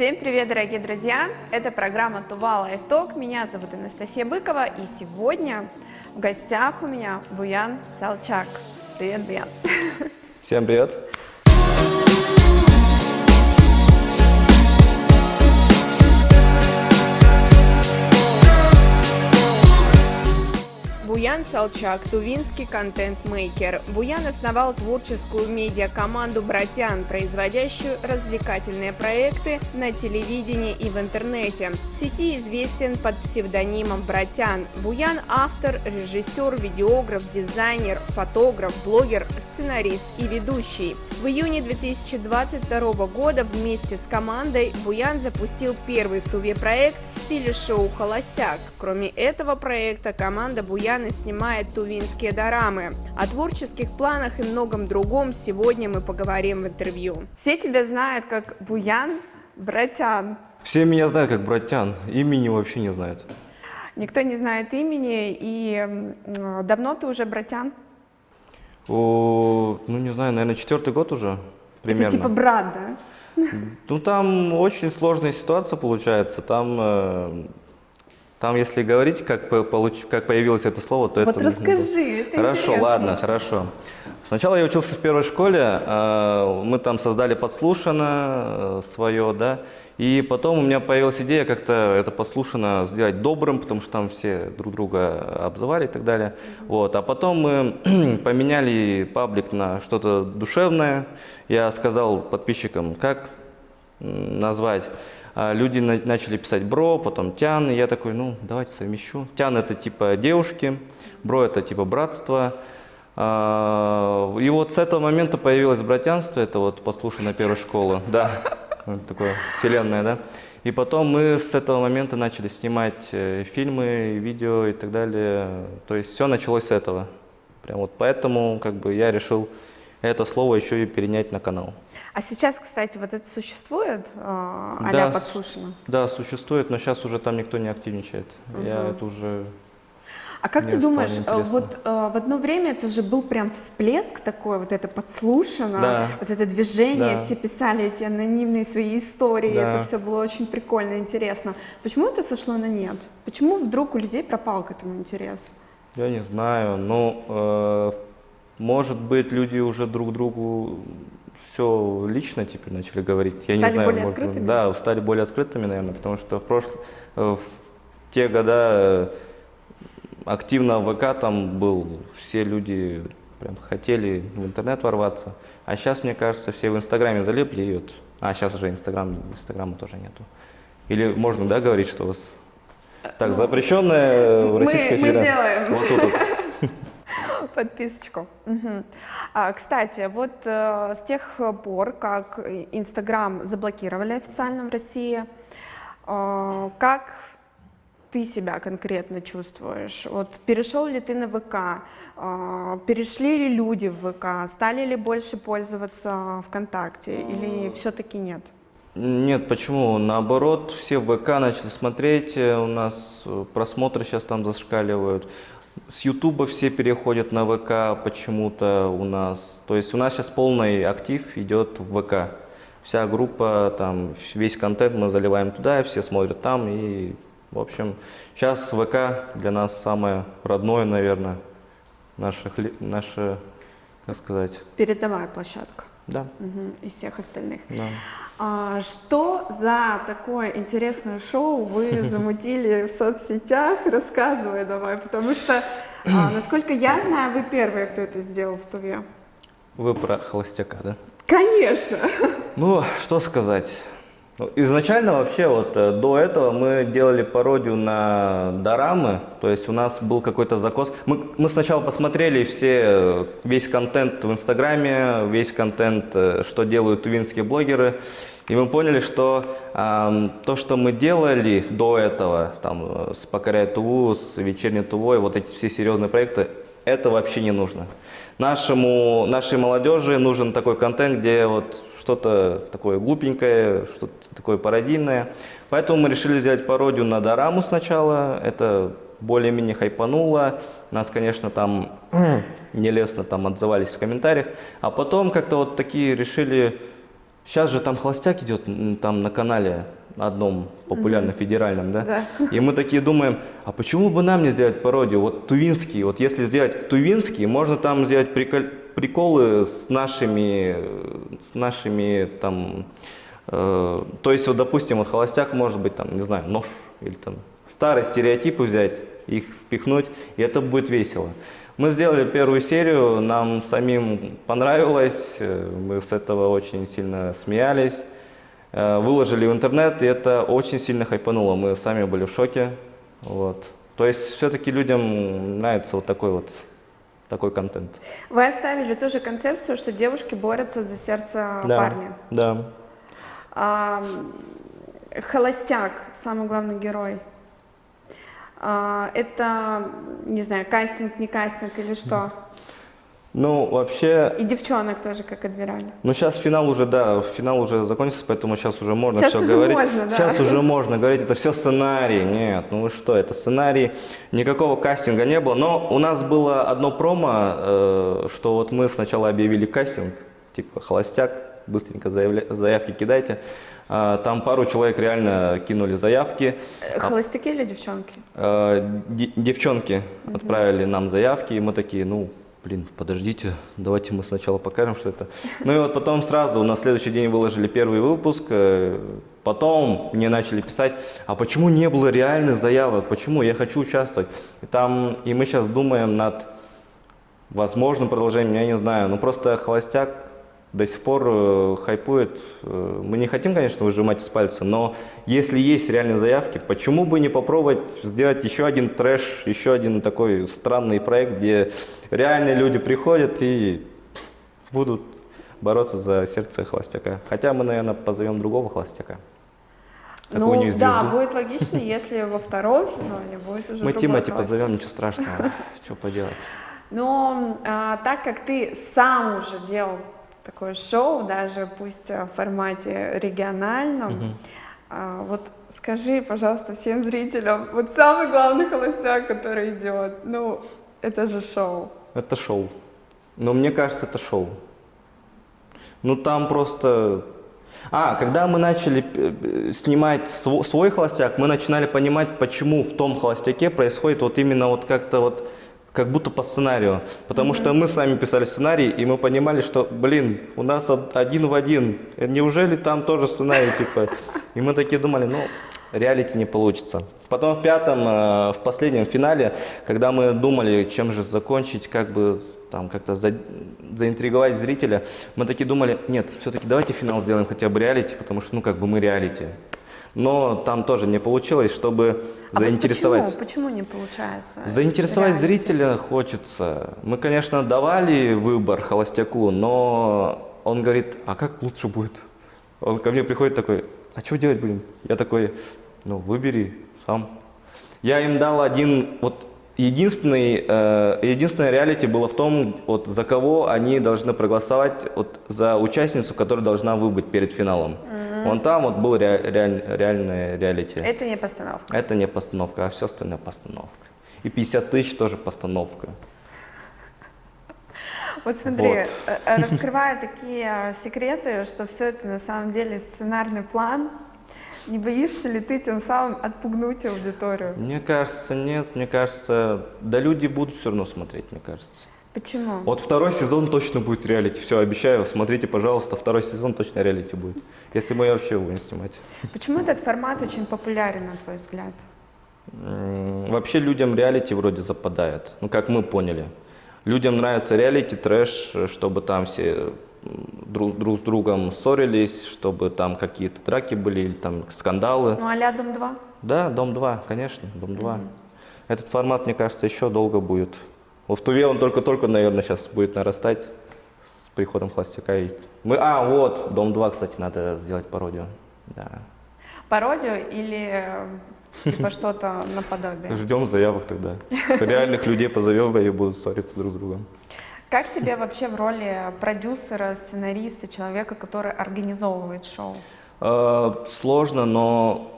Всем привет, дорогие друзья! Это программа Тува Life Talk. Меня зовут Анастасия Быкова, и сегодня в гостях у меня Буян Салчак. Привет, Буян! Всем привет! Буян Салчак – тувинский контент-мейкер. Буян основал творческую медиакоманду «Братян», производящую развлекательные проекты на телевидении и в интернете. В сети известен под псевдонимом «Братян». Буян – автор, режиссер, видеограф, дизайнер, фотограф, блогер, сценарист и ведущий. В июне 2022 года вместе с командой Буян запустил первый в Туве проект в стиле шоу «Холостяк». Кроме этого проекта, команда Буяна снимает тувинские дорамы. О творческих планах и многом другом сегодня мы поговорим в интервью. Все тебя знают как Буян Братян. Все меня знают как Братян, имени вообще не знают. Никто не знает имени, и давно ты уже Братян? Ну не знаю, наверное, 4-й год уже примерно. Это типа брат, да? Ну там очень сложная ситуация получается, там, если говорить, как появилось это слово, то вот это... расскажи, это Хорошо, интересно. ладно, хорошо. Сначала я учился в первой школе, мы там создали подслушано свое, да, и потом у меня появилась идея как-то это подслушано сделать добрым, потому что там все друг друга обзывали и так далее. Вот. А потом мы поменяли паблик на что-то душевное. Я сказал подписчикам, как назвать. Люди начали писать бро, потом тян, и я такой, ну, давайте совмещу. Тян это типа девушки, бро это типа братство. И вот с этого момента появилось братянство, это вот подслушанная первая школа. Да, такое вселенная, да. И потом мы с этого момента начали снимать фильмы, видео и так далее. То есть все началось с этого. Прям вот поэтому как бы я решил это слово еще и перенять на канал. А сейчас, кстати, вот это существует, а-ля подслушано? Да, существует, но сейчас уже там никто не активничает. Я это уже... А как ты думаешь, вот в одно время это же был прям всплеск такой, вот это подслушано, да. Вот это движение, Да. все писали эти анонимные свои истории, Да. это все было очень прикольно, интересно. Почему это сошло на нет? Почему вдруг у людей пропал к этому интерес? Я не знаю, но может быть люди уже друг другу все лично теперь начали говорить. Я Стали не знаю, более открытыми? Да, стали более открытыми, наверное, потому что в те года активно ВК там был, все люди прям хотели в интернет ворваться, а сейчас, мне кажется, все в Инстаграме залипли, и вот, сейчас уже Инстаграма тоже нету. Или можно, да, говорить, что у вас так запрещенное в Российской Федерации? Мы сделаем. Вот тут. Подписочку. Угу. Кстати, вот с тех пор, как Инстаграм заблокировали официально в России, как ты себя конкретно чувствуешь? Вот перешел ли ты на ВК? Перешли ли люди в ВК? Стали ли больше пользоваться ВКонтакте? Или все-таки нет? Нет, почему? Наоборот, все в ВК начали смотреть, у нас просмотры сейчас там зашкаливают. С Ютуба все переходят на ВК почему-то у нас. То есть у нас сейчас полный актив идет в ВК. Вся группа, там, весь контент мы заливаем туда, все смотрят там. И, в общем, сейчас ВК для нас самое родное, наверное, наша, как сказать... Передовая площадка. Да. Угу. Из всех остальных. Да. Что за такое интересное шоу вы замутили в соцсетях? Рассказывай давай, потому что, насколько я знаю, вы первые, кто это сделал в Туве. Вы про холостяка, да? Конечно! Ну, что сказать. Изначально вообще вот до этого мы делали пародию на дорамы, то есть у нас был какой-то закос. Мы сначала посмотрели весь контент в Инстаграме, весь контент, что делают тувинские блогеры, и мы поняли, что то, что мы делали до этого, там, с «Покоряй Туву», с «Вечерней Тувой», вот эти все серьезные проекты, это вообще не нужно. Нашей молодежи нужен такой контент, где вот что-то такое глупенькое, что-то такое пародийное. Поэтому мы решили сделать пародию на дораму сначала. Это более-менее хайпануло. Нас, конечно, там нелестно там отзывались в комментариях. А потом как-то вот такие решили Сейчас же там холостяк идет, там на канале одном популярном федеральном, да? Да. И мы такие думаем, а почему бы нам не сделать пародию? Вот Тувинский, вот если сделать Тувинский, можно там сделать приколы с нашими там, то есть вот, допустим, вот холостяк может быть там, не знаю, нож или там старые стереотипы взять, их впихнуть, и это будет весело. Мы сделали первую серию, нам самим понравилось, мы с этого очень сильно смеялись, выложили в интернет, и это очень сильно хайпануло, мы сами были в шоке. Вот. То есть все-таки людям нравится вот такой контент. Вы оставили ту же концепцию, что девушки борются за сердце парня. Да. Холостяк, самый главный герой. Это, не знаю, кастинг, не кастинг или что? Ну, вообще, И девчонок тоже как отбирали. ну сейчас финал уже закончился, поэтому сейчас уже можно Сейчас все уже говорить. можно, да. Сейчас уже можно говорить, это все сценарий. Нет, ну вы что, это сценарий, никакого кастинга не было. Но у нас было одно промо, что вот мы сначала объявили кастинг, типа холостяк, быстренько заявки кидайте. Там пару человек реально кинули заявки. Холостяки или девчонки? Девчонки отправили нам заявки, и мы такие, ну, блин, подождите, давайте мы сначала покажем, что это. Ну и вот потом сразу на следующий день выложили первый выпуск, потом мне начали писать, а почему не было реальных заявок, почему, я хочу участвовать. И мы сейчас думаем над возможным продолжением, я не знаю, ну просто холостяк до сих пор хайпует. Мы не хотим, конечно, выжимать из пальца, но если есть реальные заявки, почему бы не попробовать сделать еще один трэш, еще один такой странный проект, где реальные люди приходят и будут бороться за сердце холостяка. Хотя мы, наверное, позовем другого холостяка. Ну да, будет логично, если во втором сезоне будет уже Мы другой Тимати холостяк. позовем, ничего страшного, что поделать. Но так как ты сам уже делал такое шоу, даже пусть в формате региональном, вот скажи, пожалуйста, всем зрителям, вот самый главный холостяк, который идет, ну, это же шоу. Это шоу. Но мне кажется, это шоу. Ну там просто... когда мы начали снимать свой холостяк, мы начинали понимать, почему в том холостяке происходит вот именно вот как-то вот, как будто по сценарию. Потому что мы сами писали сценарий, и мы понимали, что, блин, у нас один в один. Неужели там тоже сценарий, типа? И мы такие думали, ну, реалити не получится. Потом в последнем финале, когда мы думали, чем же закончить, как бы там как-то заинтриговать зрителя, мы такие думали, нет, все-таки давайте финал сделаем хотя бы реалити, потому что, ну, как бы мы реалити. Но там тоже не получилось, чтобы заинтересовать. Вот почему не получается? Заинтересовать реалити? зрителя хочется. Мы, конечно, давали выбор холостяку, но он говорит, а как лучше будет? Он ко мне приходит такой, а что делать будем? Я такой, ну, выбери сам. Я им дал один, вот единственное реалити было в том, вот за кого они должны проголосовать, вот за участницу, которая должна выбыть перед финалом. Вон там вот был реальное реалити. Это не постановка. Это не постановка, а все остальное постановка. И 50 тысяч тоже постановка. Вот смотри, Вот. раскрывая такие секреты, что все это на самом деле сценарный план, не боишься ли ты тем самым отпугнуть аудиторию? Мне кажется, нет. Мне кажется, да люди будут все равно смотреть, мне кажется. Почему? Вот второй сезон точно будет реалити. Все, обещаю, смотрите, пожалуйста, второй сезон точно реалити будет. Если мы вообще его будем снимать. Почему этот формат очень популярен, на твой взгляд? Вообще людям реалити вроде западает. Ну, как мы поняли. Людям нравится реалити, трэш, чтобы там все друг с другом ссорились, чтобы там какие-то драки были или там скандалы. Ну, а-ля Дом 2? Да, Дом-2, конечно, Дом-2. Этот формат, мне кажется, еще долго будет. Вот в Туве он только-только, наверное, сейчас будет нарастать с приходом холостяка. Вот, Дом-2, кстати, надо сделать пародию. Да. Пародию или типа что-то наподобие? Ждем заявок тогда. Реальных людей позовем, и будут ссориться друг с другом. Как тебе вообще в роли продюсера, сценариста, человека, который организовывает шоу? Сложно, но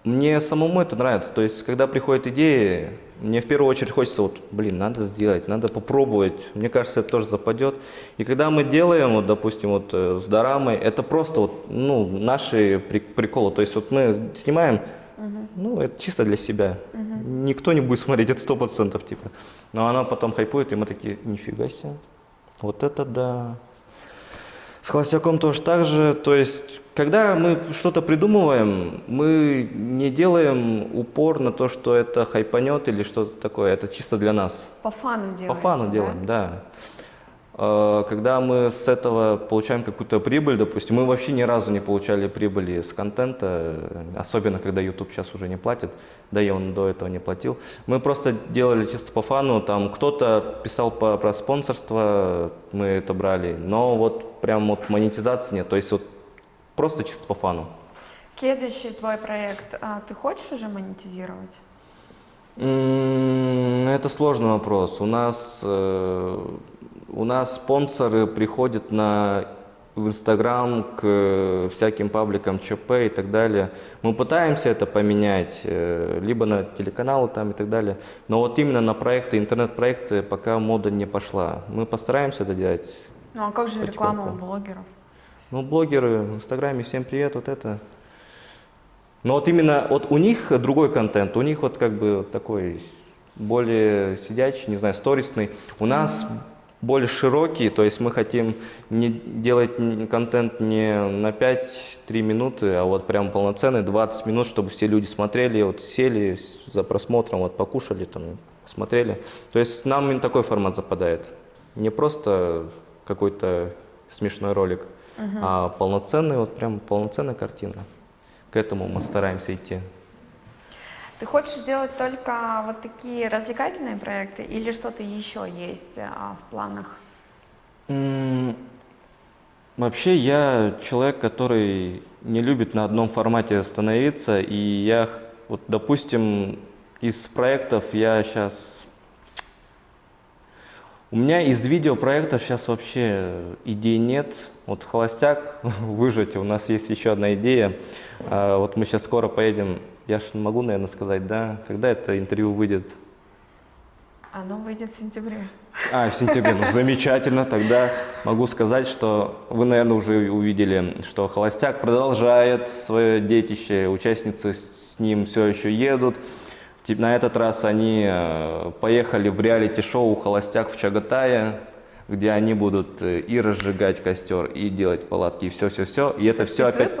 Мне самому это нравится. То есть, когда приходят идеи, мне в первую очередь хочется, вот, блин, надо сделать, надо попробовать. Мне кажется, это тоже западет. И когда мы делаем, вот, допустим, вот с дорамой, это просто вот, ну, наши приколы. То есть, вот мы снимаем, ну, это чисто для себя. Никто не будет смотреть, это 100%, типа. Но она потом хайпует, и мы такие, нифига себе, вот это да. С холостяком тоже так же. То есть, когда мы что-то придумываем, мы не делаем упор на то, что это хайпанет или что-то такое. Это чисто для нас. По фану делаете, По фану да? делаем, да. Когда мы с этого получаем какую-то прибыль, допустим, мы вообще ни разу не получали прибыли с контента, особенно когда YouTube сейчас уже не платит, да и он до этого не платил. Мы просто делали чисто по фану, там кто-то писал про спонсорство, мы это брали, но вот прям вот монетизации нет, то есть вот просто чисто по фану. Следующий твой проект, ты хочешь уже монетизировать? Это сложный вопрос. У нас спонсоры приходят в Инстаграм к всяким пабликам ЧП и так далее. Мы пытаемся это поменять, либо на телеканалы там и так далее. Но вот именно на проекты, интернет-проекты пока мода не пошла. Мы постараемся это делать. Ну а как же потихоньку. реклама у блогеров? Ну, блогеры в Инстаграме, всем привет, вот это. Но вот именно вот у них другой контент, у них вот как бы вот такой более сидячий, не знаю, сторисный. У нас более широкий, то есть мы хотим не делать контент не на 5-3 минуты, а вот прям полноценный 20 минут, чтобы все люди смотрели, вот сели за просмотром, вот покушали, там, смотрели. То есть нам именно такой формат западает. Не просто какой-то смешной ролик, а полноценный, вот прям полноценная картина. К этому мы стараемся идти. Ты хочешь делать только вот такие развлекательные проекты или что-то еще есть в планах? Вообще я человек, который не любит на одном формате остановиться, и я, вот, допустим, из проектов я сейчас... У меня из видеопроектов сейчас вообще идей нет. Вот «Холостяк», «Выжить», у нас есть еще одна идея. Вот мы сейчас скоро поедем, я же могу, наверное, сказать, да, когда это интервью выйдет? Оно выйдет в сентябре. В сентябре, ну замечательно, тогда могу сказать, что вы, наверное, уже увидели, что «Холостяк» продолжает свое детище, участницы с ним все еще едут. На этот раз они поехали в реалити-шоу «Холостяк» в Чагатае, где они будут и разжигать костер, и делать палатки, и все-все-все. И это все опять...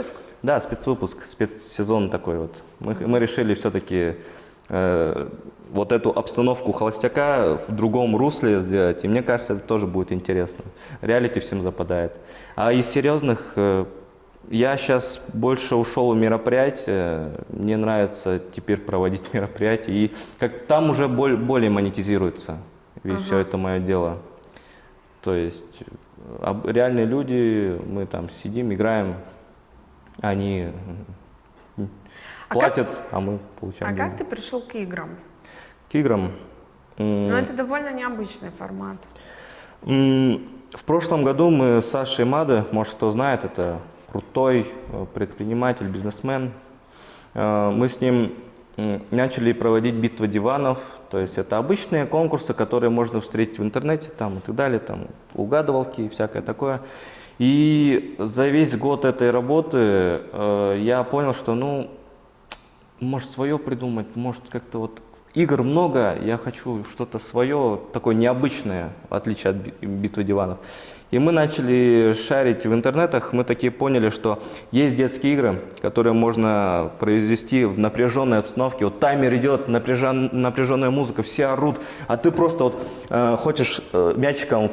Да, спецвыпуск, спецсезон такой вот. Мы решили все-таки вот эту обстановку «Холостяка» в другом русле сделать, и мне кажется, это тоже будет интересно. Реалити всем западает. А из серьезных... Я сейчас больше ушел в мероприятия, мне нравится теперь проводить мероприятия, и как там уже более монетизируется, ведь все это мое дело. То есть реальные люди, мы там сидим, играем, они платят, а мы получаем деньги. Как ты пришел к играм? К играм? Ну это довольно необычный формат. В прошлом году мы с Сашей Мадо, может кто знает, это крутой предприниматель, бизнесмен. Мы с ним начали проводить битву диванов, то есть это обычные конкурсы, которые можно встретить в интернете там, и так далее, там, угадывалки и всякое такое. И за весь год этой работы я понял, что, ну, может свое придумать, может как-то вот игр много, я хочу что-то свое, такое необычное, в отличие от битвы диванов. И мы начали шарить в интернетах, мы такие поняли, что есть детские игры, которые можно произвести в напряженной обстановке. Вот таймер идет, напряженная музыка, все орут, а ты просто вот хочешь мячиком,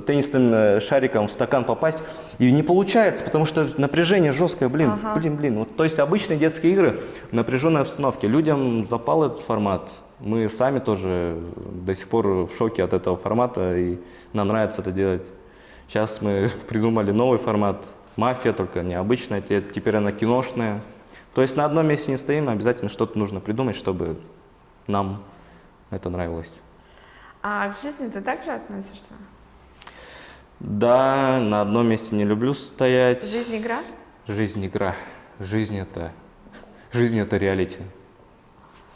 теннисным шариком в стакан попасть, и не получается, потому что напряжение жесткое, блин. Вот, то есть обычные детские игры в напряженной обстановке. Людям запал этот формат. Мы сами тоже до сих пор в шоке от этого формата, и нам нравится это делать. Сейчас мы придумали новый формат, мафия, только необычная, теперь она киношная. То есть на одном месте не стоим, обязательно что-то нужно придумать, чтобы нам это нравилось. А к жизни ты также относишься? Да, на одном месте не люблю стоять. Жизнь игра? Жизнь игра. Жизнь Жизнь это реалити.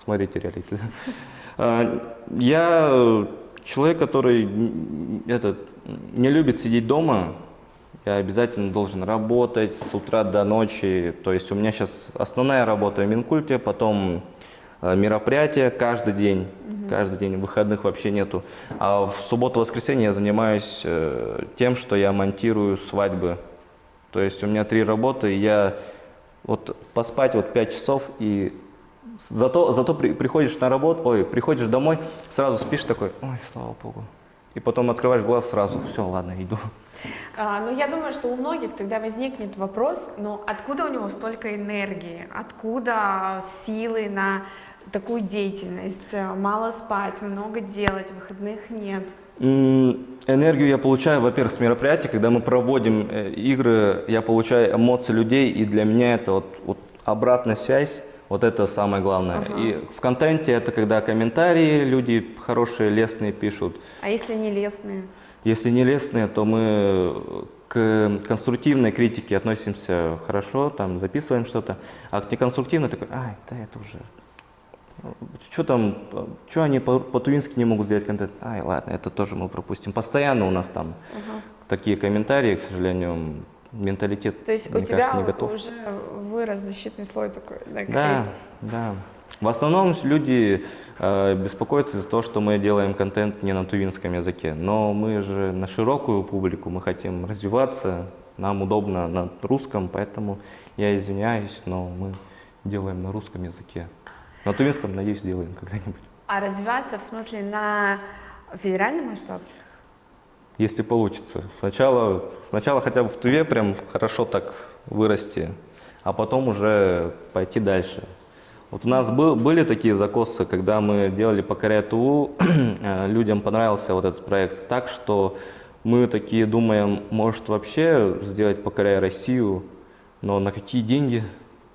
Смотрите реалити. Я человек, который не любит сидеть дома. Я обязательно должен работать с утра до ночи. То есть у меня сейчас основная работа в Минкульте, потом мероприятия каждый день. Каждый день, выходных вообще нету. А в субботу-воскресенье я занимаюсь тем, что я монтирую свадьбы. То есть у меня 3 работы, и я вот поспать 5 часов, и зато приходишь на работу, приходишь домой, сразу спишь такой, ой, слава богу. И потом открываешь глаз сразу, все, ладно, иду. Ну, я думаю, что у многих тогда возникнет вопрос, ну, откуда у него столько энергии, откуда силы на такую деятельность, мало спать, много делать, выходных нет. Энергию я получаю, во-первых, с мероприятий, когда мы проводим игры, я получаю эмоции людей, и для меня это вот обратная связь, вот это самое главное. И в контенте это когда комментарии люди хорошие, лестные пишут. А если не лестные? Если не лестные, то мы к конструктивной критике относимся хорошо, там записываем что-то, а к неконструктивной такой, да это уже... Что они по-тувински не могут сделать контент? Ладно, это тоже мы пропустим. Постоянно у нас там такие комментарии, к сожалению, менталитет, то есть мне у тебя кажется, не готов. уже вырос защитный слой такой, Да. В основном люди беспокоятся из-за того, что мы делаем контент не на тувинском языке. Но мы же на широкую публику, мы хотим развиваться, нам удобно на русском, поэтому я извиняюсь, но мы делаем на русском языке. На тувинском, надеюсь, сделаем когда-нибудь. А развиваться в смысле на федеральный масштаб? Если получится. Сначала хотя бы в Туве прям хорошо так вырасти, а потом уже пойти дальше. Вот у нас были такие закосы, когда мы делали «Покоряя Туву», людям понравился вот этот проект так, что мы такие думаем, может вообще сделать «Покоряя Россию», но на какие деньги?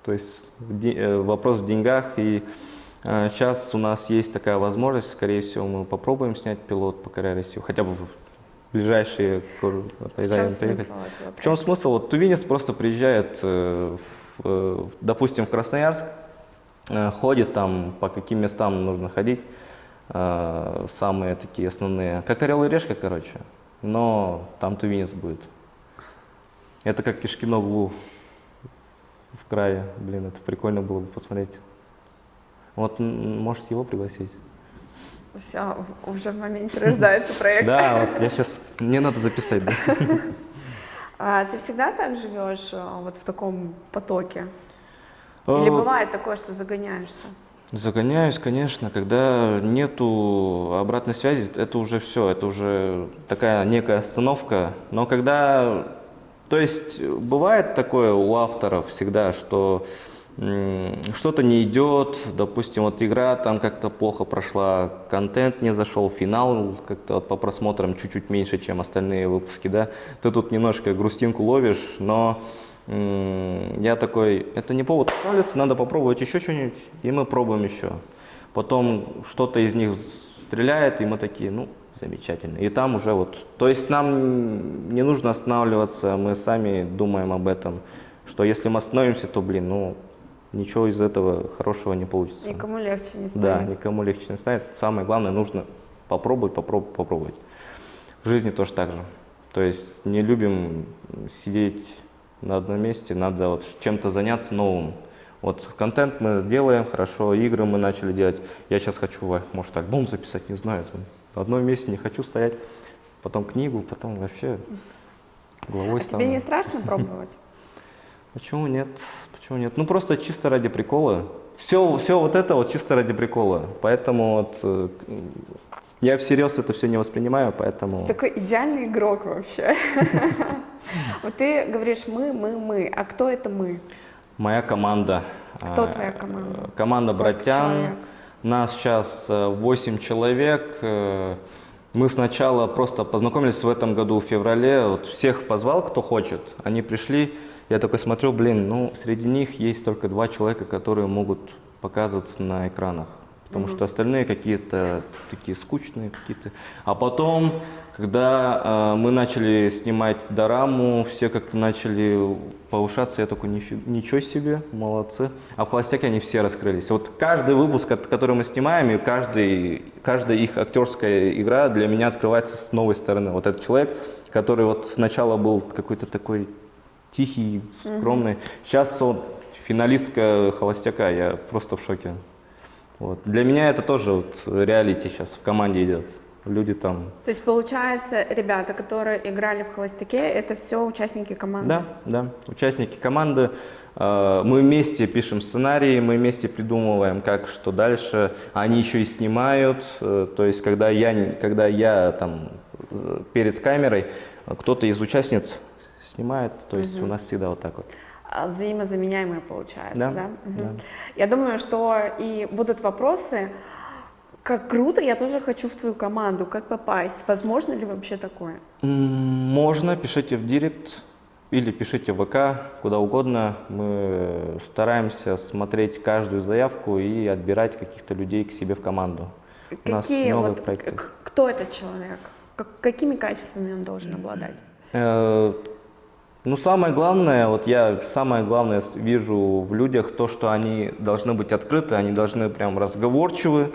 То есть вопрос в деньгах, и сейчас у нас есть такая возможность, скорее всего, мы попробуем снять пилот «Покоряя Россию», хотя бы в ближайшие В чем смысл этого? В чем смысл? Вот тувинец просто приезжает, допустим, в Красноярск, ходит там, по каким местам нужно ходить, самые такие основные, как «Орел и решка», короче, но там тувинец будет. Это как «Кишки на углу» в крае, блин, это прикольно было бы посмотреть. Вот, можете его пригласить. Все, уже в моменте рождается проект. Да, вот я сейчас, мне надо записать, да. А ты всегда так живешь, вот в таком потоке? Или бывает такое, что загоняешься? Загоняюсь, конечно, когда нету обратной связи, это уже все, это уже такая некая остановка. Но когда, то есть бывает такое у авторов всегда, что что-то не идет, допустим, вот игра там как-то плохо прошла, контент не зашел, финал как-то вот по просмотрам чуть-чуть меньше, чем остальные выпуски, да, ты тут немножко грустинку ловишь, но я такой, это не повод останавливаться, надо попробовать еще что-нибудь, и мы пробуем еще. Потом что-то из них стреляет, и мы такие, ну, замечательно. И там уже вот, то есть нам не нужно останавливаться, мы сами думаем об этом, что если мы остановимся, то, блин, ну, ничего из этого хорошего не получится. Никому легче не станет. Да, никому легче не станет. Самое главное, нужно попробовать. В жизни тоже так же. То есть не любим сидеть на одном месте, надо вот чем-то заняться новым. Вот контент мы делаем хорошо, игры мы начали делать. Я сейчас хочу, может, альбом записать, не знаю. Там, на одном месте не хочу стоять. Потом книгу, потом вообще главой стану. Тебе не страшно пробовать? Почему нет? Почему нет? Ну просто чисто ради прикола. Все вот это вот чисто ради прикола. Поэтому вот я всерьез это все не воспринимаю, поэтому... Ты такой идеальный игрок вообще. Вот ты говоришь мы. А кто это мы? Моя команда. Кто твоя команда? Команда Сколько братьян. человек? Нас сейчас 8 человек. Мы сначала просто познакомились в этом году в феврале. Вот всех позвал, кто хочет. Они пришли. Я такой смотрю, блин, ну среди них есть только 2 человека, которые могут показываться на экранах. потому что остальные какие-то такие скучные какие-то. А потом, когда мы начали снимать дораму, все как-то начали повышаться, я такой, ничего себе, молодцы. А в «Холостяке» они все раскрылись. Вот каждый выпуск, который мы снимаем, и каждая их актерская игра для меня открывается с новой стороны. Вот этот человек, который вот сначала был какой-то такой тихий, скромный, сейчас он финалистка «Холостяка», я просто в шоке. Вот. Для меня это тоже вот реалити сейчас в команде идет. Люди там... То есть, получается, ребята, которые играли в «Холостяке», это все участники команды? Да, да, участники команды. Мы вместе пишем сценарии, мы вместе придумываем, как, что дальше. Они еще и снимают. То есть, когда я там перед камерой, кто-то из участниц снимает. То есть, у нас всегда вот так вот. Взаимозаменяемые, получается, Да, да? да. Я думаю, что и будут вопросы, как круто, я тоже хочу в твою команду, как попасть, возможно ли вообще такое? Можно, пишите в директ или пишите в ВК, куда угодно. Мы стараемся смотреть каждую заявку и отбирать каких-то людей к себе в команду. У нас много проектов. Кто этот человек? Какими качествами он должен обладать? Ну, самое главное, вот я самое главное вижу в людях то, что они должны быть открыты, они должны прям разговорчивы,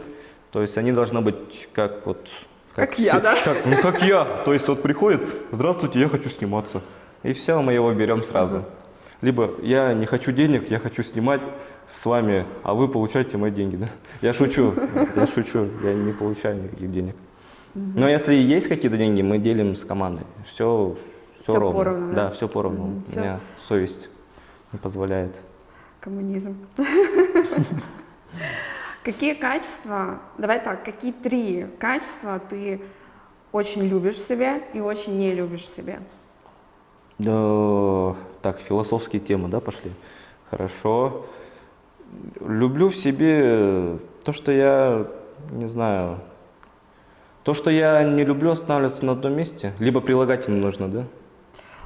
то есть они должны быть как вот... Как я, да? Как я, то есть вот приходит, здравствуйте, я хочу сниматься, и все, мы его берем сразу. Либо я не хочу денег, я хочу снимать с вами, а вы получаете мои деньги, да? Я шучу, я не получаю никаких денег. Но если есть какие-то деньги, мы делим с командой, все ровно. Поровну, да? Да, все поровну. У меня совесть не позволяет. Коммунизм. Какие качества, давай так, какие 3 качества ты очень любишь в себе и очень не любишь в себе? Да, так, философские темы, да, пошли? Хорошо. Люблю в себе то, что я, не знаю, то, что я не люблю останавливаться на одном месте, либо прилагательное нужно, да?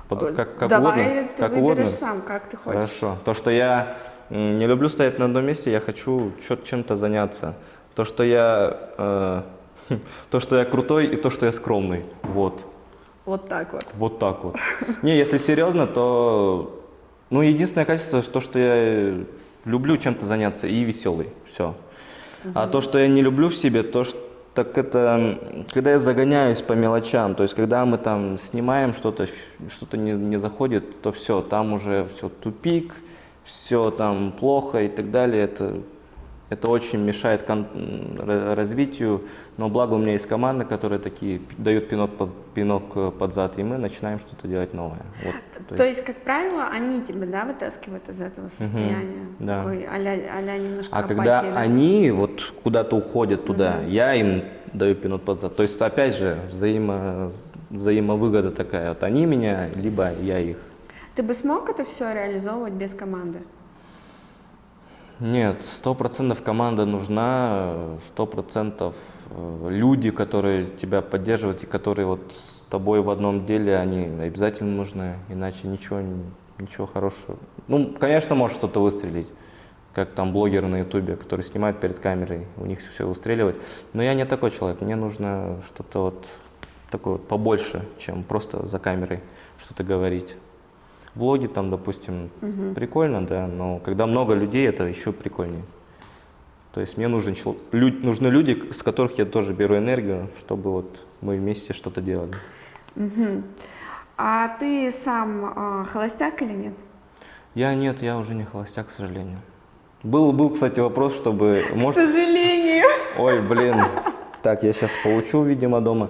Как Давай угодно? ты Как выберешь угодно? сам, как ты хочешь. Хорошо. То, что я не люблю стоять на одном месте, я хочу чем-то заняться. То, что я крутой и то, что я скромный. Вот. Вот так вот. Вот так вот. Не, если серьезно, то единственное качество, то, что я люблю чем-то заняться и веселый. Все. А то, что я не люблю в себе, так это когда я загоняюсь по мелочам, то есть когда мы там снимаем что-то не заходит, то все, там уже все тупик, все там плохо и так далее. Это очень мешает развитию, но благо у меня есть команда, которая такие дают пинок под зад, и мы начинаем что-то делать новое. Вот, то есть, как правило, они тебя, да, вытаскивают из этого состояния? Да. Такой а-ля немножко А апатии, когда да? они вот куда-то уходят туда, я им даю пинок под зад. То есть, опять же, взаимовыгода такая. Вот они меня, либо я их. Ты бы смог это все реализовывать без команды? Нет, 100% команда нужна, 100% люди, которые тебя поддерживают и которые вот с тобой в одном деле, они обязательно нужны, иначе ничего хорошего. Ну, конечно, может что-то выстрелить, как там блогеры на ютубе, которые снимают перед камерой, у них все выстреливает. Но я не такой человек, мне нужно что-то вот такое вот побольше, чем просто за камерой что-то говорить. Влоги там, допустим, прикольно, да, но когда много людей, это еще прикольнее. То есть мне нужны люди, с которых я тоже беру энергию, чтобы вот мы вместе что-то делали. А ты сам холостяк или нет? Я уже не холостяк, к сожалению. Был, кстати, вопрос, чтобы... К сожалению. Ой, блин. Так, я сейчас поучу, видимо, дома.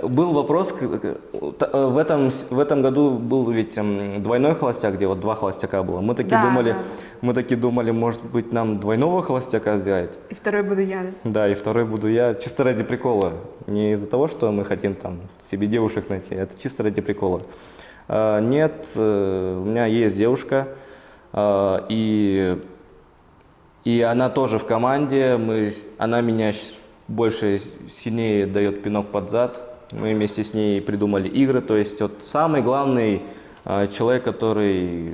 Был вопрос, в этом году был ведь двойной холостяк, где вот 2 холостяка было. Мы такие думали, может быть, нам двойного холостяка сделать. И второй буду я. Да, и второй буду я, чисто ради прикола. Не из-за того, что мы хотим там себе девушек найти, это чисто ради прикола. Нет, у меня есть девушка, и она тоже в команде, она меня сильнее дает пинок под зад. Мы вместе с ней придумали игры. То есть вот самый главный человек, который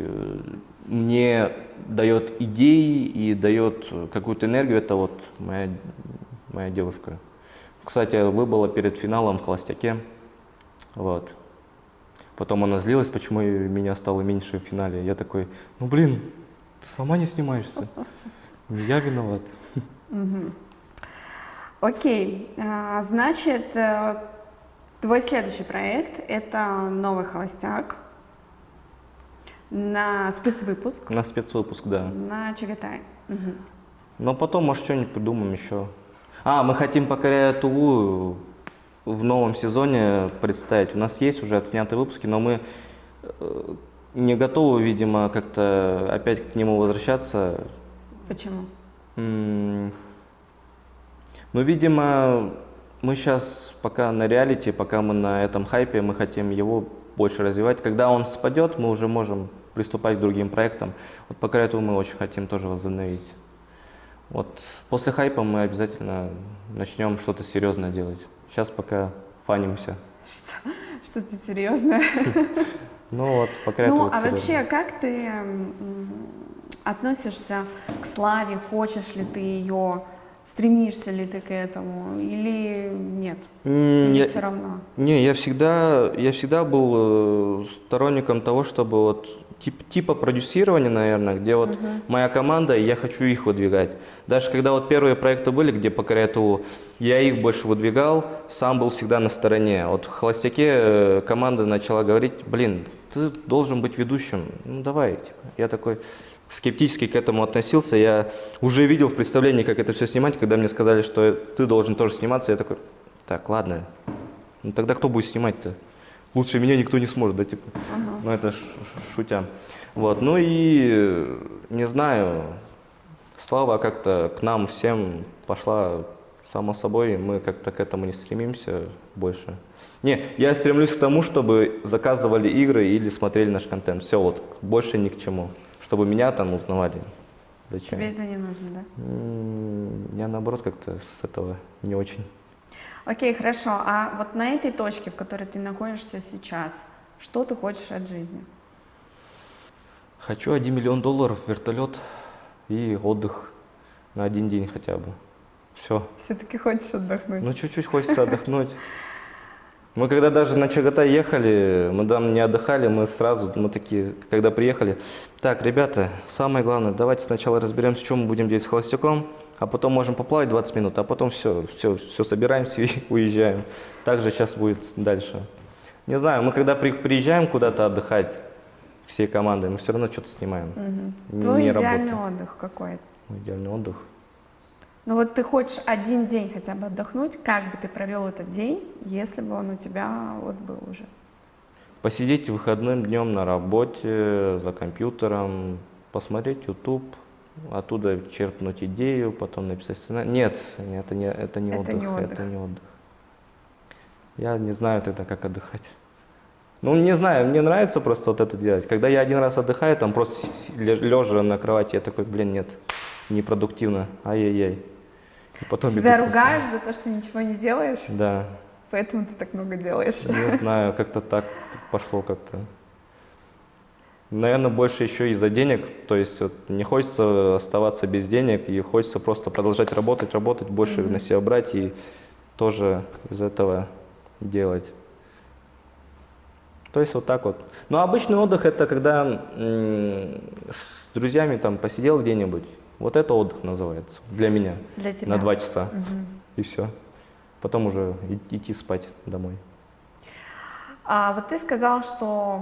мне дает идеи и дает какую-то энергию, это вот моя девушка. Кстати, выбыла перед финалом в «Холостяке». Вот. Потом она злилась, почему меня стало меньше в финале. Я такой, ну блин, ты сама не снимаешься. Я виноват. Окей, значит, твой следующий проект — это «Новый холостяк» на спецвыпуск, На спецвыпуск, да. на Чагатай. Мгм. Но потом, может, что-нибудь придумаем еще. Мы хотим «Покоряя Туву» в новом сезоне представить. У нас есть уже отснятые выпуски, но мы не готовы, видимо, как-то опять к нему возвращаться. Почему? Ну, видимо, мы сейчас пока на реалити, пока мы на этом хайпе, мы хотим его больше развивать. Когда он спадет, мы уже можем приступать к другим проектам. Вот «Покоряя Туву» мы очень хотим тоже возобновить. Вот после хайпа мы обязательно начнем что-то серьезное делать. Сейчас пока фанимся. Что-то серьезное. Ну вот, «Покоряя Туву» Ну, а серьезно. вообще, как ты относишься к славе? Хочешь ли ты ее? Стремишься ли ты к этому? Или нет? Или все равно? Не, я всегда был сторонником того, чтобы вот типа продюсирования, наверное, где вот моя команда, и я хочу их выдвигать. Даже когда вот первые проекты были, где «Покоряя Туву», я их больше выдвигал, сам был всегда на стороне. Вот в «Холостяке» команда начала говорить, блин, ты должен быть ведущим, ну давай. Типа. Я такой скептически к этому относился, я уже видел в представлении, как это все снимать, когда мне сказали, что ты должен тоже сниматься, я такой, так, ладно, ну тогда кто будет снимать-то? Лучше меня никто не сможет, да, типа, ну это шутя. Вот, ну и, не знаю, слава как-то к нам всем пошла само собой, мы как-то к этому не стремимся больше. Не, я стремлюсь к тому, чтобы заказывали игры или смотрели наш контент, все, вот, больше ни к чему. Чтобы меня там узнавали. Зачем? Тебе это не нужно, да? Я наоборот как-то с этого не очень. Окей, хорошо. А вот на этой точке, в которой ты находишься сейчас, что ты хочешь от жизни? Хочу $1 миллион, вертолет и отдых на один день хотя бы. Все. Все-таки хочешь отдохнуть? Ну, чуть-чуть хочется отдохнуть. Мы когда даже на Чагатай ехали, мы там не отдыхали, мы такие, когда приехали, так, ребята, самое главное, давайте сначала разберемся, что мы будем делать с «Холостяком», а потом можем поплавать 20 минут, а потом все собираемся и уезжаем. Так же сейчас будет дальше. Не знаю, мы когда приезжаем куда-то отдыхать всей командой, мы все равно что-то снимаем. Твой Не идеальный работаем. отдых какой? Идеальный отдых. Ну вот ты хочешь один день хотя бы отдохнуть, как бы ты провел этот день, если бы он у тебя вот был уже? Посидеть выходным днем на работе, за компьютером, посмотреть YouTube, оттуда черпнуть идею, потом написать сценарий. Нет, это не отдых. Это не отдых. Я не знаю тогда, как отдыхать. Ну, не знаю, мне нравится просто вот это делать. Когда я один раз отдыхаю, там просто лежа на кровати, я такой, блин, нет, непродуктивно, ай-яй-яй. И потом Себя иду ругаешь за то, что ничего не делаешь, Да, поэтому ты так много делаешь. не знаю, как-то так пошло как-то. Наверное, больше еще из-за денег, то есть вот, не хочется оставаться без денег, и хочется просто продолжать работать, больше на себя брать и тоже из этого делать. То есть вот так вот. Но обычный отдых это когда с друзьями там посидел где-нибудь. Вот это отдых называется для меня. Для тебя. На 2 часа. И все. Потом уже идти спать домой. А вот ты сказал, что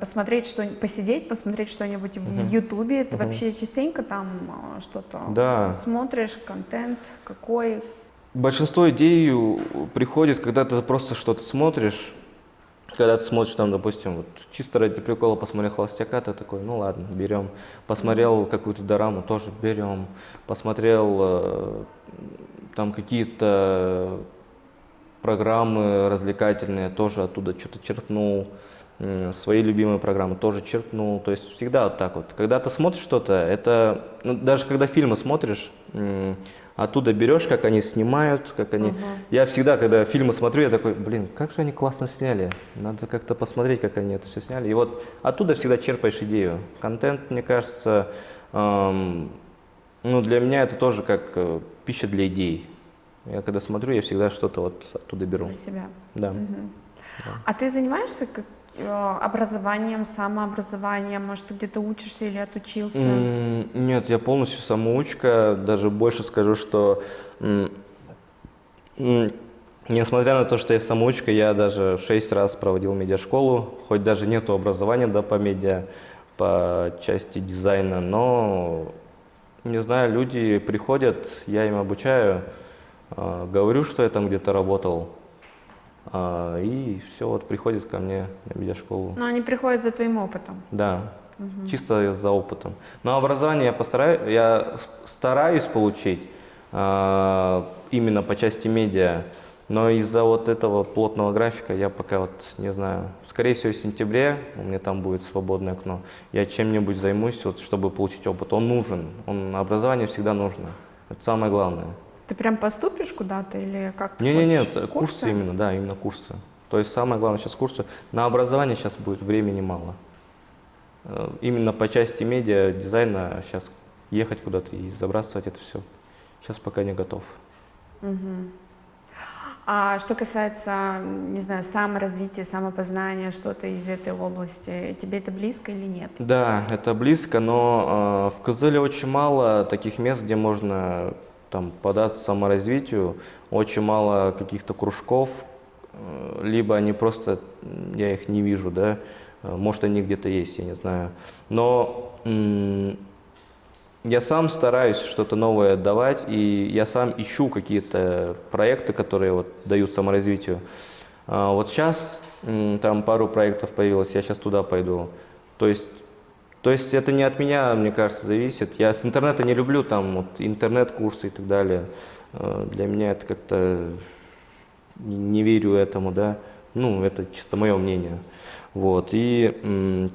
посидеть, посмотреть что-нибудь в Ютубе. Ты вообще частенько там что-то смотришь, контент какой? Большинство идей приходит, когда ты просто что-то смотришь. Когда ты смотришь там, допустим, вот, чисто ради прикола посмотрел «Холостяка», ты такой, ну ладно, берем. Посмотрел какую-то дораму, тоже берем. Посмотрел там какие-то программы развлекательные, тоже оттуда что-то черпнул. Свои любимые программы тоже черпнул. То есть всегда вот так вот. Когда ты смотришь что-то, это, ну, даже когда фильмы смотришь, оттуда берешь, как они снимают, как они... Я всегда, когда фильмы смотрю, я такой, блин, как же они классно сняли. Надо как-то посмотреть, как они это все сняли. И вот оттуда всегда черпаешь идею. Контент, мне кажется, ну, для меня это тоже как пища для идей. Я когда смотрю, я всегда что-то вот оттуда беру. Для себя. Да. Мгм. А ты занимаешься образованием, самообразованием? Может, ты где-то учишься или отучился? Нет, я полностью самоучка. Даже больше скажу, что несмотря на то, что я самоучка, я даже 6 раз проводил медиашколу, хоть даже нету образования, да, по медиа, по части дизайна, но, не знаю, люди приходят, я им обучаю, говорю, что я там где-то работал, и все, вот приходят ко мне на медиашколу. Но они приходят за твоим опытом. Да, чисто за опытом. Но образование я стараюсь получить именно по части медиа, но из-за вот этого плотного графика я пока вот не знаю. Скорее всего, в сентябре у меня там будет свободное окно. Я чем-нибудь займусь, вот, чтобы получить опыт. Он нужен, образование всегда нужно. Это самое главное. Ты прям поступишь куда-то или как ты Нет, хочешь? курсы именно, да, именно курсы. То есть самое главное сейчас курсы. На образование сейчас будет времени мало. Именно по части медиа, дизайна сейчас ехать куда-то и забрасывать это все. Сейчас пока не готов. А что касается, не знаю, саморазвития, самопознания, что-то из этой области, тебе это близко или нет? Да, это близко, но в Кызыле очень мало таких мест, где можно там податься саморазвитию, очень мало каких-то кружков, либо они просто, я их не вижу, да, может они где-то есть, я не знаю. Но я сам стараюсь что-то новое давать, и я сам ищу какие-то проекты, которые вот дают саморазвитию. Вот сейчас там пару проектов появилось, я сейчас туда пойду. То есть это не от меня, мне кажется, зависит. Я с интернета не люблю, там вот интернет-курсы и так далее. Для меня это как-то не верю этому, да. Ну, это чисто мое мнение. Вот. И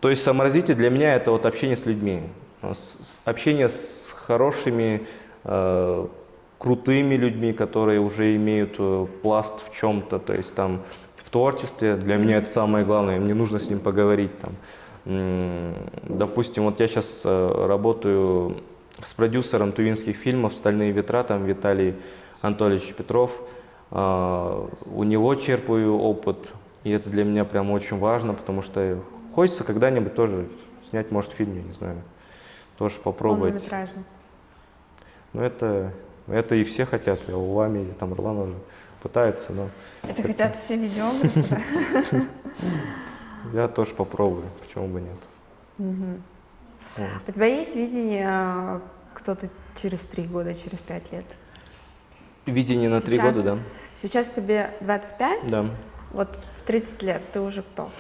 то есть саморазвитие для меня это вот общение с людьми. Общение с хорошими, крутыми людьми, которые уже имеют пласт в чем-то, то есть там в творчестве, для меня это самое главное, мне нужно с ним поговорить. Там. Допустим, вот я сейчас работаю с продюсером тувинских фильмов «Стальные ветра», там Виталий Анатольевич Петров, у него черпаю опыт, и это для меня прям очень важно, потому что хочется когда-нибудь тоже снять, может, фильм, я не знаю. Тоже попробовать. Полнометражный. Ну, это и все хотят. И Улами, и там Ирлан уже пытаются, но... Это хотят все видеографы, да? Я тоже попробую, почему бы нет. Вот. У тебя есть видение, кто-то через 3 года, через 5 лет? Видение на 3 года, да? Сейчас тебе 25? Да. Вот в 30 лет ты уже кто?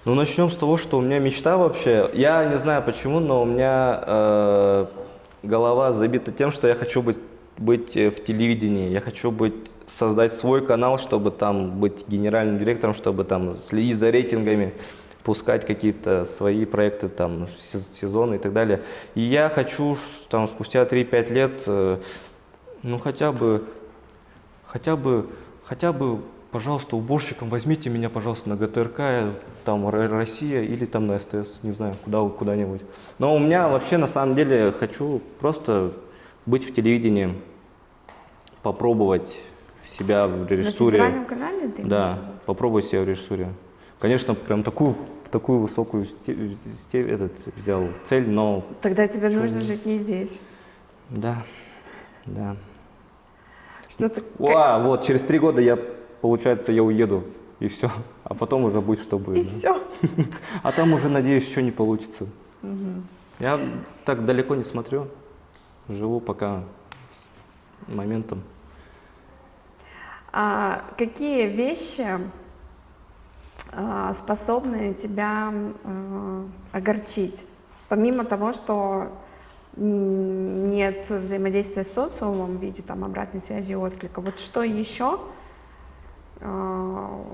Ну, начнем с того, что у меня мечта вообще. Я не знаю почему, но у меня голова забита тем, что я хочу быть в телевидении. Я хочу создать свой канал, чтобы там быть генеральным директором, чтобы там следить за рейтингами, пускать какие-то свои проекты, там, сезоны и так далее. И я хочу там спустя 3-5 лет, ну, хотя бы, пожалуйста, уборщиком возьмите меня, пожалуйста, на ГТРК, там, Россия или там на СТС, не знаю, куда-нибудь. Но у меня вообще, на самом деле, хочу просто быть в телевидении, попробовать себя в режиссуре. На федеральном канале ты? Да, попробовать себя в режиссуре. Конечно, прям такую высокую взял цель, но... Тогда тебе нужно жить не здесь. Да. Что-то... Вот, через 3 года получается, я уеду, и все. А потом уже будет, что будет. И все. А там уже, надеюсь, еще не получится. Я так далеко не смотрю. Живу пока моментом. А какие вещи способны тебя огорчить? Помимо того, что нет взаимодействия с социумом в виде там, обратной связи и отклика, вот что еще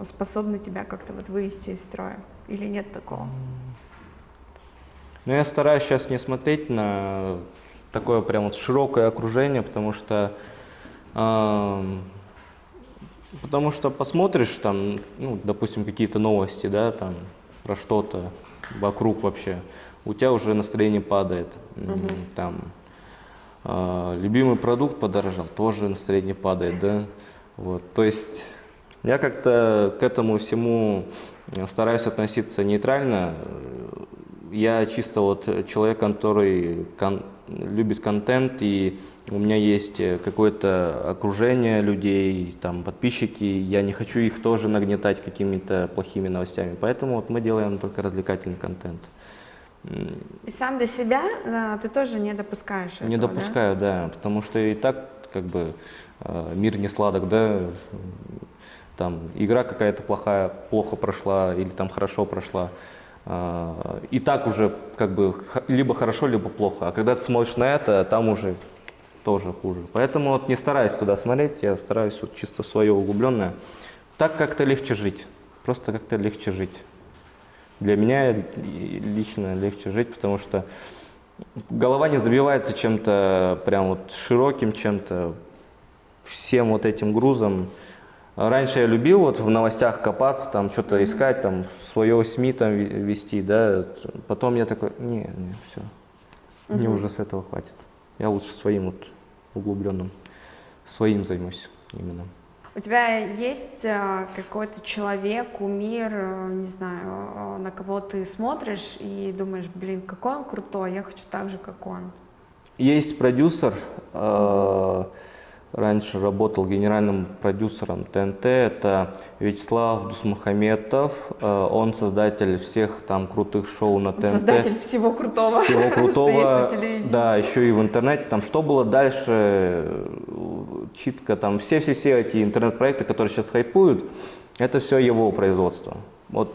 способны тебя как-то вот вывести из строя? Или нет такого? Ну, я стараюсь сейчас не смотреть на такое прям вот широкое окружение, потому что посмотришь там, ну, допустим, какие-то новости, да, там, про что-то вокруг вообще. у тебя уже настроение падает. Там, любимый продукт подорожал, тоже настроение падает, да. Вот, то есть я как-то к этому всему стараюсь относиться нейтрально. Я чисто вот человек, который любит контент, и у меня есть какое-то окружение людей, там, подписчики, я не хочу их тоже нагнетать какими-то плохими новостями, поэтому вот мы делаем только развлекательный контент. И сам для себя ты тоже не допускаешь этого, Не допускаю, да, потому что и так как бы мир не сладок, да, там игра какая-то плохо прошла или там хорошо прошла. И так уже как бы либо хорошо, либо плохо. А когда ты смотришь на это, там уже тоже хуже. Поэтому вот не стараюсь туда смотреть, я стараюсь вот чисто свое углубленное. Так как-то легче жить, просто как-то легче жить. Для меня лично легче жить, потому что голова не забивается чем-то прям вот широким, чем-то всем вот этим грузом. Раньше я любил вот в новостях копаться, там что-то искать, там свое СМИ там вести, да. Потом я такой, не, все, мне уже с этого хватит. Я лучше своим вот углубленным, своим займусь именно. У тебя есть какой-то человек, кумир, не знаю, на кого ты смотришь и думаешь, блин, какой он крутой, я хочу так же, как он? Есть продюсер, раньше работал генеральным продюсером ТНТ, это Вячеслав Дусмухаметов, он создатель всех там крутых шоу на ТНТ. Создатель всего крутого, Всего крутого, что есть на телевидении. да, еще и в интернете, там что было дальше, читка, там все эти интернет-проекты, которые сейчас хайпуют, это все его производство. Вот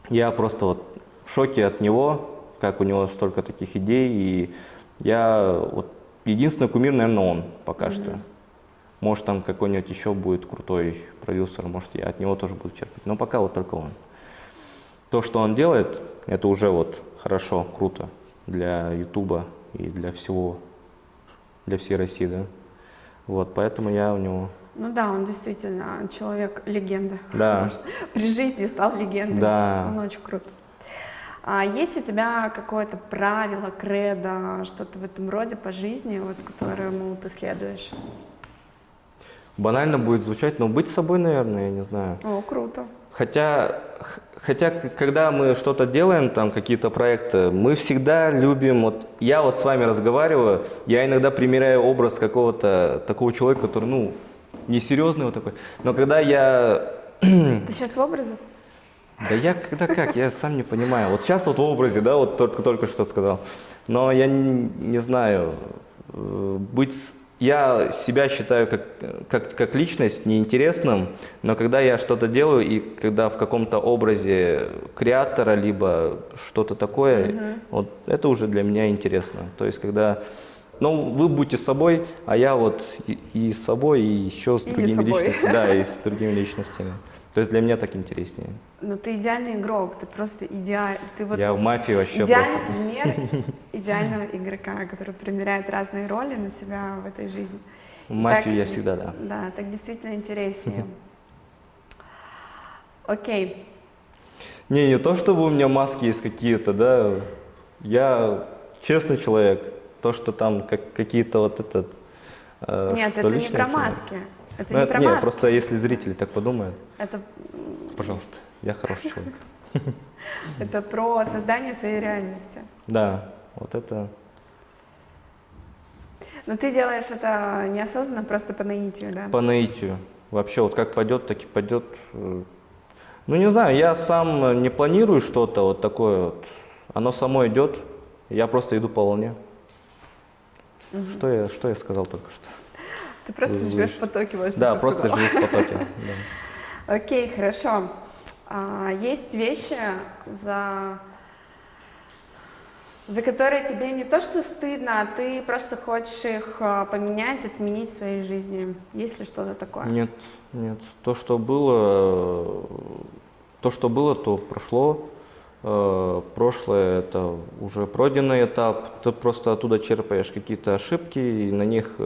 я просто вот в шоке от него, как у него столько таких идей, и я вот единственный кумир, наверное, он пока что. Может, там какой-нибудь еще будет крутой продюсер, может, я от него тоже буду черпать. Но пока вот только он. То, что он делает, это уже вот хорошо, круто для Ютуба и для всего, для всей России, да. Вот, поэтому я у него... Ну да, он действительно человек-легенда. Да. При жизни стал легендой. Да. Он очень крут. А есть у тебя какое-то правило, кредо, что-то в этом роде по жизни, вот, которому ты следуешь? Банально будет звучать, но быть собой, наверное, я не знаю. О, круто. Хотя, когда мы что-то делаем, там какие-то проекты, мы всегда любим, вот я вот с вами разговариваю, я иногда примеряю образ какого-то такого человека, который, ну, несерьезный вот такой, но когда я... Ты сейчас в образе? Да я когда как, я сам не понимаю. Вот сейчас вот в образе, да, вот только что сказал, но я не знаю, я себя считаю как личность неинтересным, но когда я что-то делаю и когда в каком-то образе креатора, либо что-то такое, вот это уже для меня интересно. То есть когда, ну, вы будьте собой, а я вот и с собой, и еще с другими личностями. Да, и с другими личностями. То есть для меня так интереснее. Ну ты идеальный игрок, ты просто идеальный. Вот я в мафии вообще идеальный просто... пример идеального игрока, который примеряет разные роли на себя в этой жизни. В мафии я всегда, да. Да, так действительно интереснее. Окей. Не то чтобы у меня маски есть какие-то, да. Я честный человек. То, что там какие-то вот этот... Нет, это не про маски. Это не про нет, маски. просто если зрители так подумают, это... пожалуйста, я хороший человек. Это про создание своей реальности. Да, вот это... Но ты делаешь это неосознанно, просто по наитию, да? По наитию. Вообще вот как пойдет, так и пойдет. Ну не знаю, я сам не планирую что-то вот такое вот. Оно само идет, я просто иду по волне. Что я сказал только что? Ты просто живешь в потоке, вот что Да, ты просто сказала. живу в потоке. Да. Окей, хорошо. Есть вещи, за которые тебе не то что стыдно, а ты просто хочешь их поменять, отменить в своей жизни. Есть ли что-то такое? Нет. То, что было, то прошло. Прошлое – это уже пройденный этап. Ты просто оттуда черпаешь какие-то ошибки, и на них,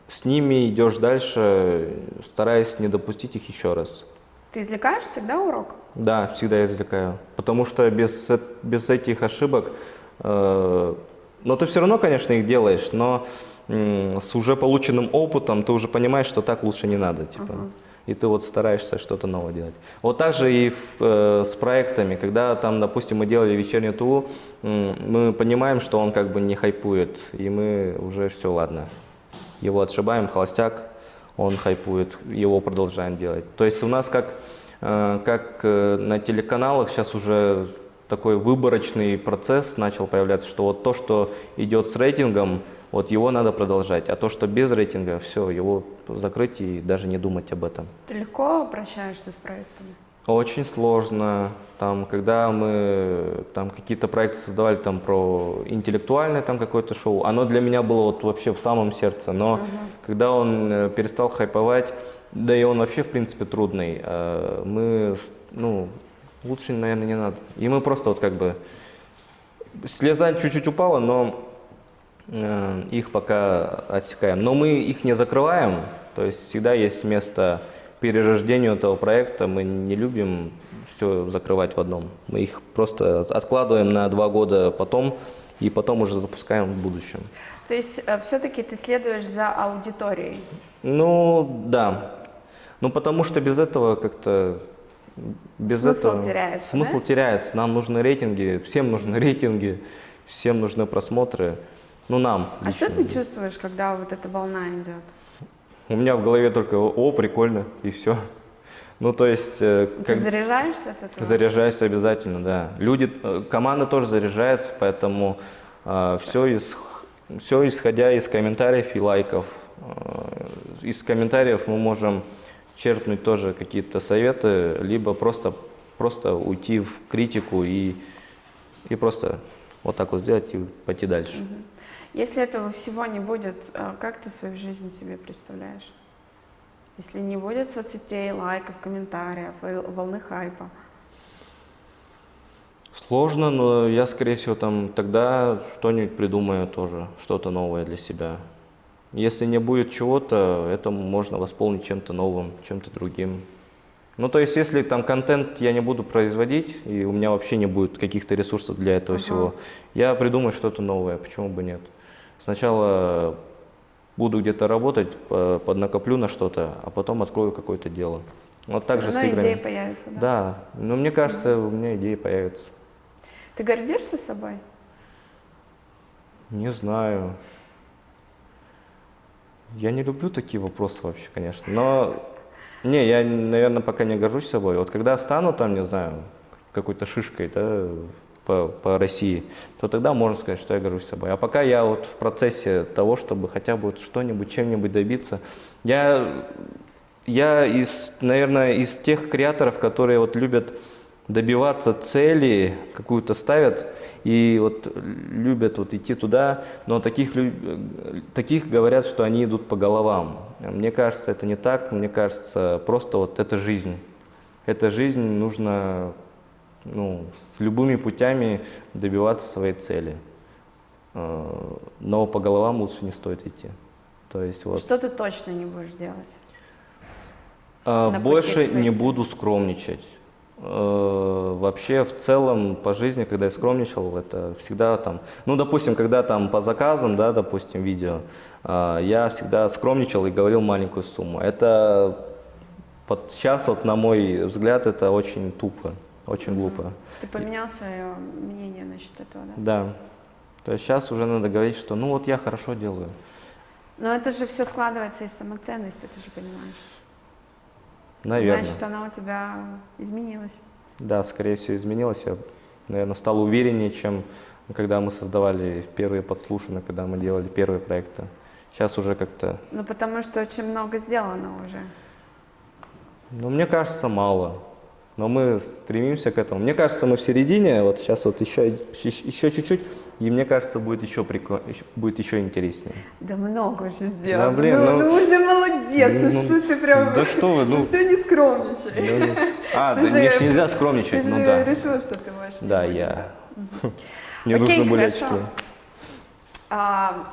с ними идешь дальше, стараясь не допустить их еще раз. Ты извлекаешь всегда урок? Да, всегда извлекаю. Потому что без этих ошибок, но ты все равно, конечно, их делаешь, но с уже полученным опытом ты уже понимаешь, что так лучше не надо, типа. И ты вот стараешься что-то новое делать. Вот так же и с проектами, когда там, допустим, мы делали вечернюю ТУ, мы понимаем, что он как бы не хайпует, и мы уже все, ладно, его отшибаем, холостяк, он хайпует, его продолжаем делать. То есть у нас как на телеканалах сейчас уже такой выборочный процесс начал появляться, что вот то, что идет с рейтингом, вот его надо продолжать, а то, что без рейтинга, все, его закрыть и даже не думать об этом. Ты легко прощаешься с проектами? Очень сложно. Там, когда мы там какие-то проекты создавали там про интеллектуальное там какое-то шоу, оно для меня было вот вообще в самом сердце. Но когда он перестал хайповать, да и он вообще в принципе трудный, лучше, наверное, не надо. И мы просто вот как бы слеза чуть-чуть упала, но их пока отсекаем. Но мы их не закрываем, то есть всегда есть место перерождению этого проекта. Мы не любим все закрывать в одном. Мы их просто откладываем на 2 года потом, и потом уже запускаем в будущем. То есть все-таки ты следуешь за аудиторией? Ну, да. Ну, потому что без этого как-то... Смысл теряется, Смысл да? теряется. Нам нужны рейтинги, всем нужны рейтинги, всем нужны просмотры. Ну, нам. А что ты чувствуешь, когда вот эта волна идет? У меня в голове только «О, прикольно», и все. Ну, то есть... Ты заряжаешься от этого? Заряжаюсь обязательно, да. Команда тоже заряжается, поэтому все исходя из комментариев и лайков. Из комментариев мы можем черпнуть тоже какие-то советы, либо просто уйти в критику и просто вот так вот сделать и пойти дальше. Если этого всего не будет, как ты свою жизнь себе представляешь? Если не будет соцсетей, лайков, комментариев, волны хайпа? Сложно, но я, скорее всего, там тогда что-нибудь придумаю тоже, что-то новое для себя. Если не будет чего-то, это можно восполнить чем-то новым, чем-то другим. Ну, то есть, если там контент я не буду производить, и у меня вообще не будет каких-то ресурсов для этого всего, я придумаю что-то новое, почему бы нет. Сначала буду где-то работать, поднакоплю на что-то, а потом открою какое-то дело. Вот так же с играми. Идеи появятся, да? Да, но мне кажется, у меня идеи появятся. Ты гордишься собой? Не знаю. Я не люблю такие вопросы вообще, конечно. Но не, я, наверное, пока не горжусь собой. Вот когда стану там, не знаю, какой-то шишкой, да, по России, то тогда можно сказать, что я горжусь собой. А пока я вот в процессе того, чтобы хотя бы вот что-нибудь, чем-нибудь добиться. Я наверное, из тех креаторов, которые вот любят добиваться цели, какую-то ставят, и вот любят вот идти туда, но таких говорят, что они идут по головам. Мне кажется, это не так, мне кажется, просто вот это жизнь. Эта жизнь, нужно с любыми путями добиваться своей цели. Но по головам лучше не стоит идти. То есть, вот. Что ты точно не будешь делать? Больше не буду скромничать. Вообще, в целом, по жизни, когда я скромничал, это всегда там, допустим, когда там по заказам, да, допустим, видео, я всегда скромничал и говорил маленькую сумму. Это сейчас, вот, на мой взгляд, это очень тупо, очень глупо. Ты поменял свое мнение насчет этого, да? Да. То есть сейчас уже надо говорить, что вот я хорошо делаю. Но это же все складывается из самоценности, ты же понимаешь. Наверное. Значит, она у тебя изменилась. Да, скорее всего, изменилась. Я, наверное, стал увереннее, чем когда мы создавали первые подслушаны, когда мы делали первые проекты. Сейчас уже как-то... Потому что очень много сделано уже. Мне кажется, мало. Но мы стремимся к этому. Мне кажется, мы в середине, вот сейчас вот еще чуть-чуть, и мне кажется, будет еще прикольно, будет еще интереснее. Да много уже сделано. Да, блин, уже молодец, что ты прям... Да что вы, все не скромничай. Нельзя скромничать, Ты же решил, что ты можешь. Да, я. Мне нужно были очки.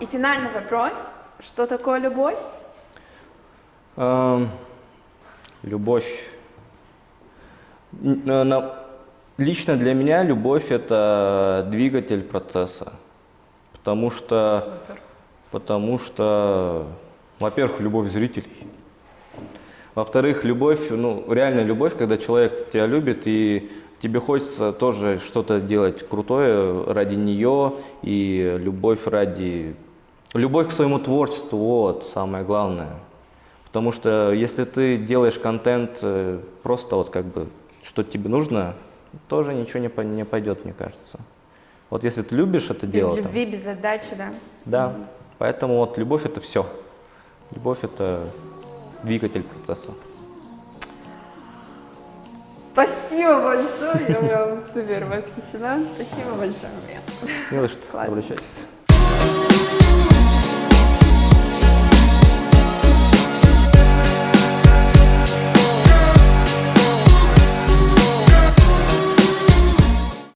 И финальный вопрос. Что такое любовь? Любовь. Лично для меня любовь – это двигатель процесса. Потому что, во-первых, любовь зрителей. Во-вторых, любовь, ну, реальная любовь, когда человек тебя любит, и тебе хочется тоже что-то делать крутое ради нее, и любовь к своему творчеству, вот, самое главное. Потому что если ты делаешь контент просто вот как бы, что тебе нужно, тоже ничего не пойдет, мне кажется. Вот если ты любишь это Без дело. любви, без отдачи, да? Да, поэтому вот любовь – это все. Любовь – это двигатель процесса. Спасибо большое, я прям супер восхищена. Спасибо большое, Марьян. Не за что, Класс. обращайся.